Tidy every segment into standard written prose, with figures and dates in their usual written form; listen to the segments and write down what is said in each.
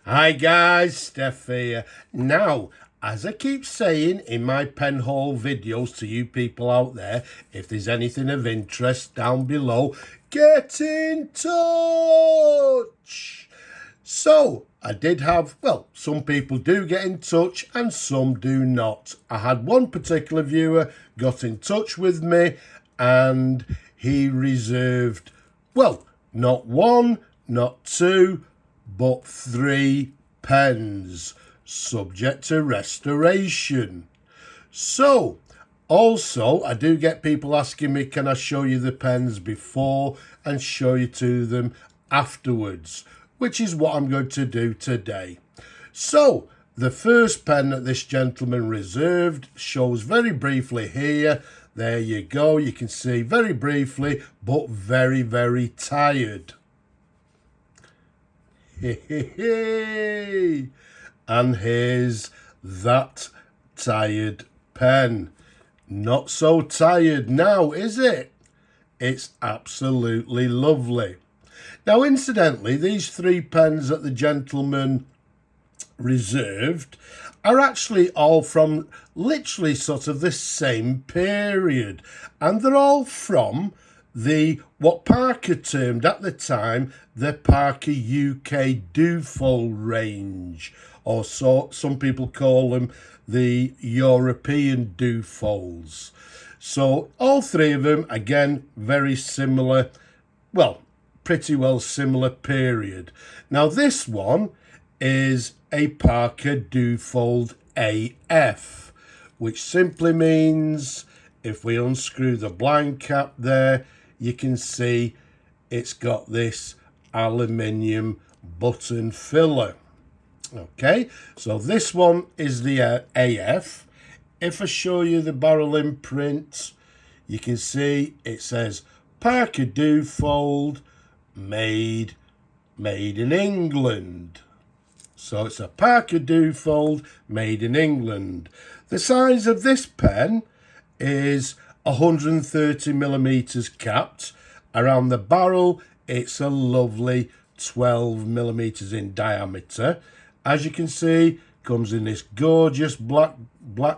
Hi guys, Steph here. Now, as I keep saying in my pen haul videos to you people out there, if there's anything of interest down below, get in touch. So, I did have, well, some people do get in touch and some do not. I had one particular viewer got in touch with me and he reserved, well, not one, not two, but 3 pens, subject to restoration. So, also, I do get people asking me, can I show you the pens before and show you to them afterwards, which is what I'm going to do today. So, the first pen that this gentleman reserved shows very briefly here. There you go. You can see very briefly, but very, very tired. And here's that tired pen. Not so tired now, is it? It's absolutely lovely. Now, incidentally, these 3 pens that the gentleman reserved are actually all from literally sort of the same period, and they're all from the what Parker termed at the time the Parker UK Duofold range, or so some people call them the European Duofolds. So all 3 of them, again, very similar, well, pretty well similar period. Now this one is a Parker Duofold AF, which simply means if we unscrew the blind cap there, you can see it's got this aluminium button filler. Okay, so this one is the AF. If I show you the barrel imprint, you can see it says Parker Duofold made in England. So it's a Parker Duofold made in England. The size of this pen is 130 millimeters capped. Around the barrel, it's a lovely 12 millimeters in diameter. As you can see, comes in this gorgeous black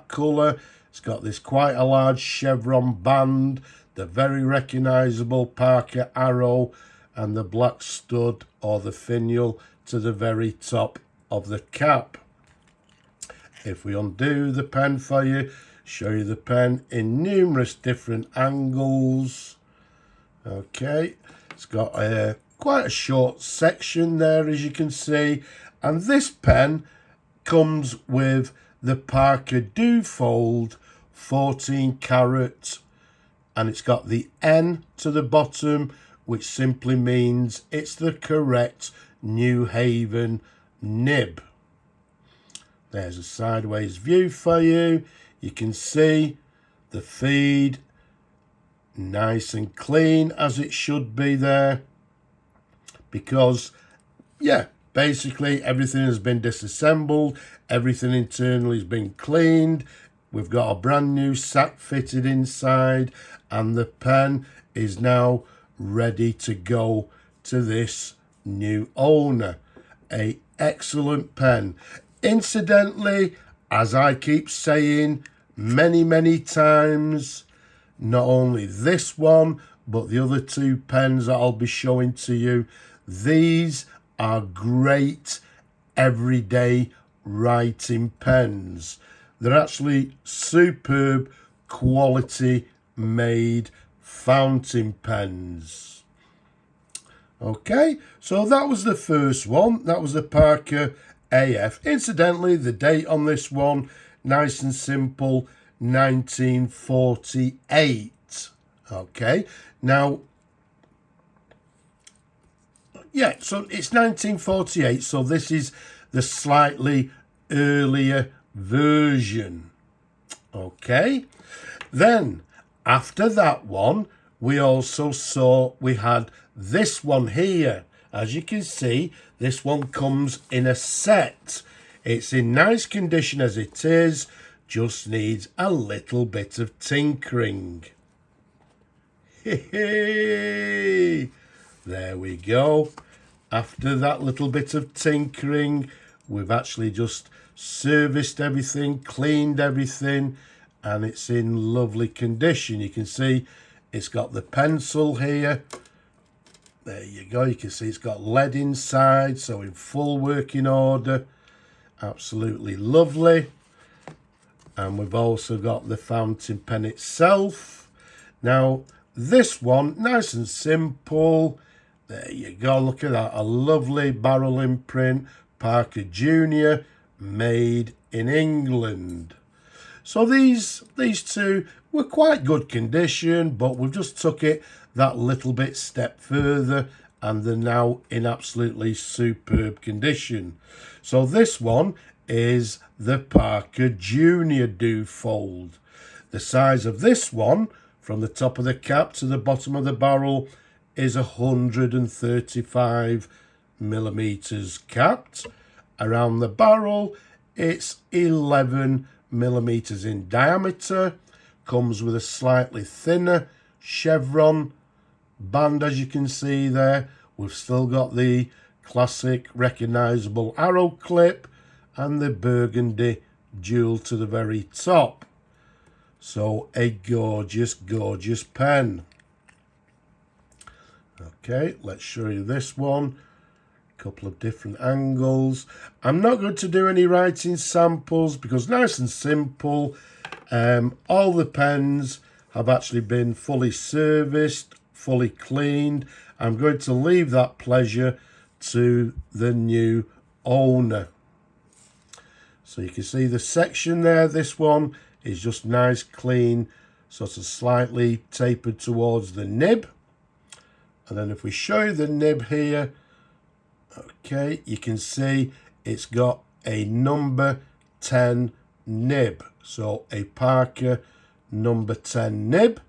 colour. It's got this quite a large chevron band, the very recognisable Parker arrow, and the black stud or the finial to the very top of the cap. If we undo the pen for you, show you the pen in numerous different angles. Okay, it's got quite a short section there, as you can see, and this pen comes with the Parker Duofold 14 carat, and it's got the N to the bottom, which simply means it's the correct New Haven nib. There's a sideways view for you. You can see the feed nice and clean, as it should be there, because yeah, basically everything has been disassembled, everything internally has been cleaned. We've got a brand new sack fitted inside, and the pen is now ready to go to this new owner. An excellent pen. Incidentally, as I keep saying many times, not only this one, but the other 2 pens that I'll be showing to you, these are great everyday writing pens. They're actually superb quality made fountain pens. Okay, so that was the first one. That was the Parker AF. Incidentally, the date on this one, nice and simple, 1948. Okay, now, yeah, so it's 1948, so this is the slightly earlier version. Okay, then after that one, we also saw we had this one here. As you can see, this one comes in a set. It's in nice condition as it is, just needs a little bit of tinkering. There we go. After that little bit of tinkering, we've actually just serviced everything, cleaned everything, and it's in lovely condition. You can see it's got the pencil here. There you go. You can see it's got lead inside, so in full working order. Absolutely lovely. And we've also got the fountain pen itself. Now, this one, nice and simple. There you go, look at that, a lovely barrel imprint, Parker Junior, made in England. So these two were quite good condition, but we've just took it that little bit step further, and they're now in absolutely superb condition. So this one is the Parker Junior Duofold. The size of this one, from the top of the cap to the bottom of the barrel, is 135 millimeters capped. Around the barrel, it's 11 millimeters in diameter. Comes with a slightly thinner chevron band, as you can see there. We've still got the classic recognizable arrow clip and the burgundy jewel to the very top. So a gorgeous, gorgeous pen. Okay, let's show you this one. A couple of different angles. I'm not going to do any writing samples because nice and simple. All the pens have actually been fully serviced, fully cleaned. I'm going to leave that pleasure to the new owner. So you can see the section there. This one is just nice, clean, sort of slightly tapered towards the nib. And then if we show you the nib here, okay, you can see it's got a number 10 nib. So a Parker number 10 nib,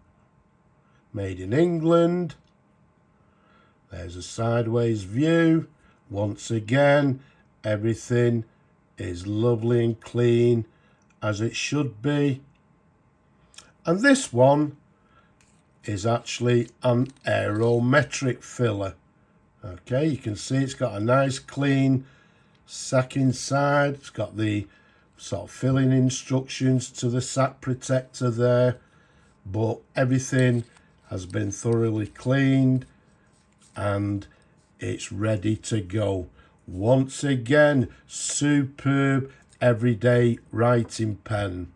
made in England. There's a sideways view. Once again, everything is lovely and clean as it should be. And this one is actually an aerometric filler. Okay, you can see it's got a nice clean sack inside. It's got the sort of filling instructions to the sack protector there, but everything has been thoroughly cleaned and it's ready to go. Once again, superb everyday writing pen.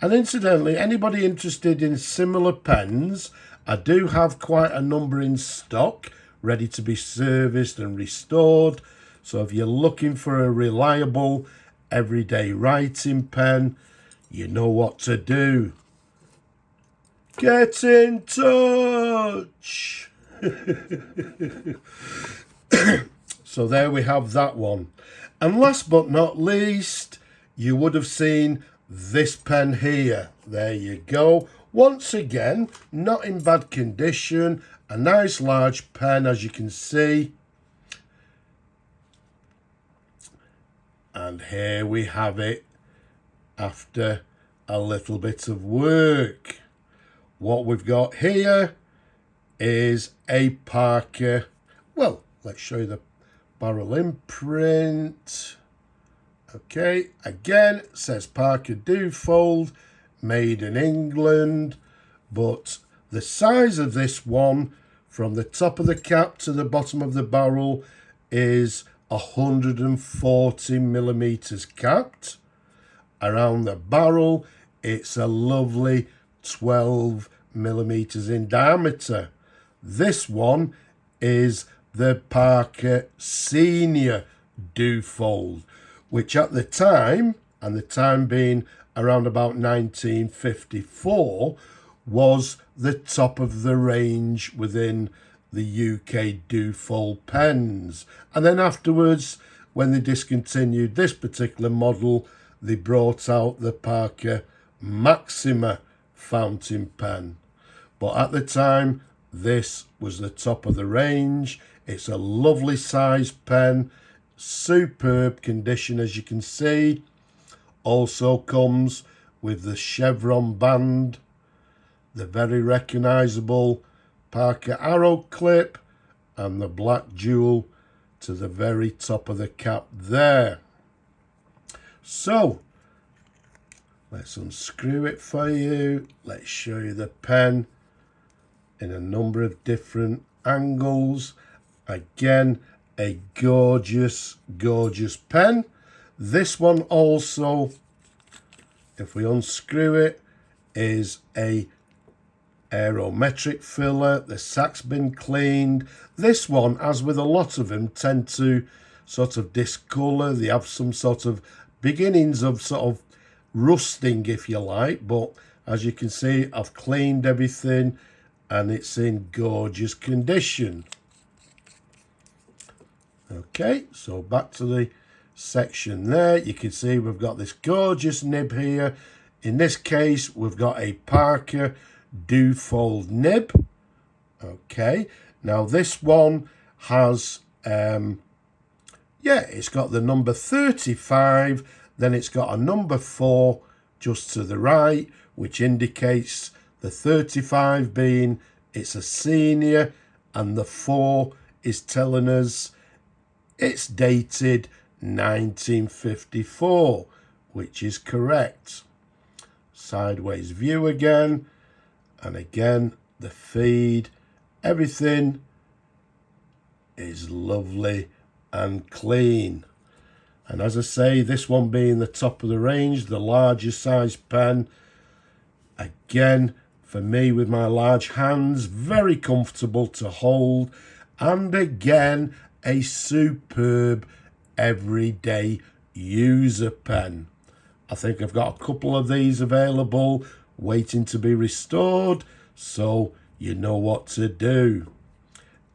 And incidentally, anybody interested in similar pens, I do have quite a number in stock, ready to be serviced and restored. So if you're looking for a reliable everyday writing pen, you know what to do. Get in touch. So there we have that one. And last but not least, you would have seen this pen here. There you go. Once again, not in bad condition. A nice large pen, as you can see. And here we have it after a little bit of work. What we've got here is a Parker. Well, let's show you the barrel imprint. Okay, again, it says Parker Duofold, made in England, but the size of this one, from the top of the cap to the bottom of the barrel, is 140 millimeters capped. Around the barrel, it's a lovely 12 millimeters in diameter. This one is the Parker Senior Duofold, which at the time, and the time being around about 1954, was the top of the range within the UK Duofold pens. And then afterwards, when they discontinued this particular model, they brought out the Parker Maxima fountain pen. But at the time, this was the top of the range. It's a lovely sized pen, superb condition, as you can see. Also comes with the chevron band, the very recognizable Parker arrow clip, and the black jewel to the very top of the cap there. So let's unscrew it for you. Let's show you the pen in a number of different angles. Again, a gorgeous, gorgeous pen. This one also, if we unscrew it, is a aerometric filler. The sack's been cleaned. This one, as with a lot of them, tend to sort of discolour. They have some sort of beginnings of sort of rusting, if you like, but as you can see, I've cleaned everything and it's in gorgeous condition. Okay, so back to the section there. You can see we've got this gorgeous nib here. In this case, we've got a Parker Duofold nib. Okay, now this one has it's got the number 35, then it's got a number 4 just to the right, which indicates the 35 being it's a senior, and the 4 is telling us it's dated 1954, which is correct. Sideways view again, and again the feed, everything is lovely and clean. And as I say, this one being the top of the range, the larger size pen, again for me with my large hands, very comfortable to hold, and again a superb everyday user pen. I think I've got a couple of these available waiting to be restored, so you know what to do.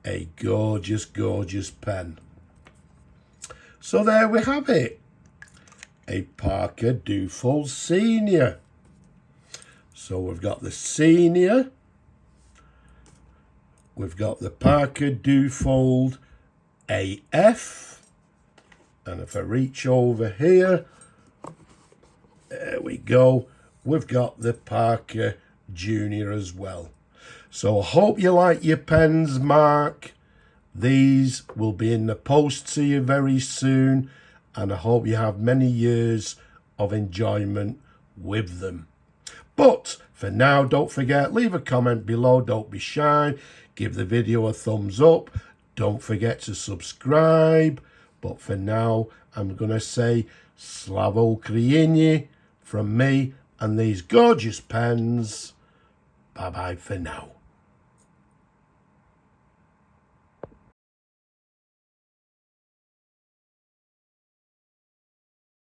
A gorgeous, gorgeous pen. So there we have it. A Parker Duofold Senior. So we've got the Senior. We've got the Parker Duofold AF. And if I reach over here, there we go. We've got the Parker Junior as well. So I hope you like your pens, Mark. These will be in the post to you very soon, and I hope you have many years of enjoyment with them. But for now, don't forget, leave a comment below. Don't be shy. Give the video a thumbs up. Don't forget to subscribe. But for now, I'm going to say Slava Ukraini from me and these gorgeous pens. Bye-bye for now.